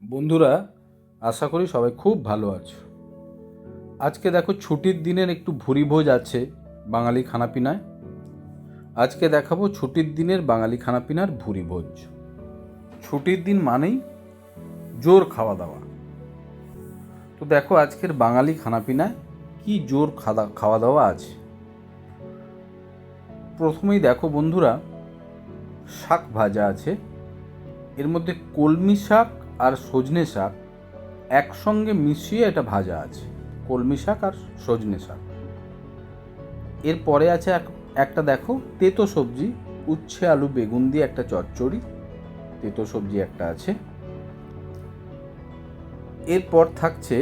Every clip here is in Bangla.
বন্ধুরা, আশা করি সবাই খুব ভালো আছো। আজকে দেখো ছুটির দিনের একটু ভুরিভোজ আছে বাঙালি খানাপিনায়। আজকে দেখাবো ছুটির দিনের বাঙালি খানাপিনার ভুরিভোজ। ছুটির দিন মানেই জোর খাওয়া দাওয়া। তো দেখো আজকের বাঙালি খানাপিনায় কি জোর খাওয়া দাওয়া আছে। প্রথমেই দেখো বন্ধুরা, শাক ভাজা আছে। এর মধ্যে কলমি শাক আর সজনে শাক একসঙ্গে মিশিয়ে এটা ভাজা আছে। কলমি শাক আর সজনে শাক। এরপরে আছে একটা দেখো তেতো সবজি, উচ্ছে আলু বেগুন দিয়ে একটা চচ্চড়ি, তেতো সবজি একটা আছে। এরপর থাকছে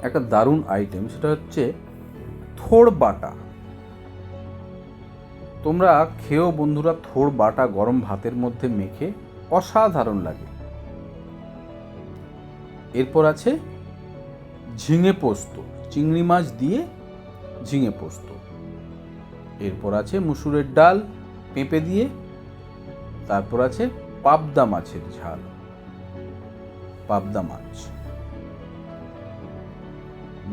একটা দারুণ আইটেম, সেটা হচ্ছে থোড় বাটা। তোমরা খেয়েও বন্ধুরা, থোড় বাটা গরম ভাতের মধ্যে মেখে অসাধারণ লাগে। এরপর আছে ঝিঙে পোস্ত, চিংড়ি মাছ দিয়ে ঝিঙে পোস্ত। এরপর আছে মুসুরের ডাল পেঁপে দিয়ে। তারপর আছে পাবদা মাছের ঝাল, পাবদা মাছ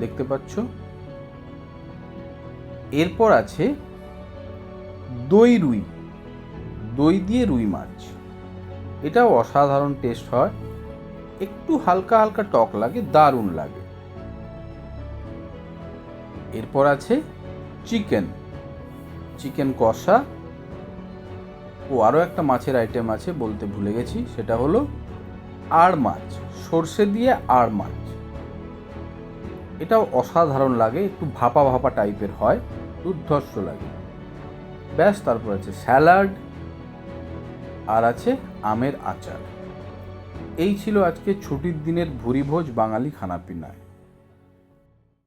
দেখতে পাচ্ছ। এরপর আছে দই রুই, দই দিয়ে রুই মাছ। এটাও অসাধারণ টেস্ট হয়, একটু হালকা হালকা টক লাগে, দারুণ লাগে। এরপর আছে চিকেন, চিকেন কষা। ও আরও একটা মাছের আইটেম আছে, বলতে ভুলে গেছি, সেটা হলো আড় মাছ, সর্ষে দিয়ে আড় মাছ। এটাও অসাধারণ লাগে, একটু ভাপা ভাপা টাইপের হয়, দুর্ধর্ষ লাগে। ব্যাস, তারপর আছে স্যালাড আর আছে আমের আচার। এই ছিল আজকে ছুটির দিনের ভুরিভোজ বাঙালি খানাপিনায়।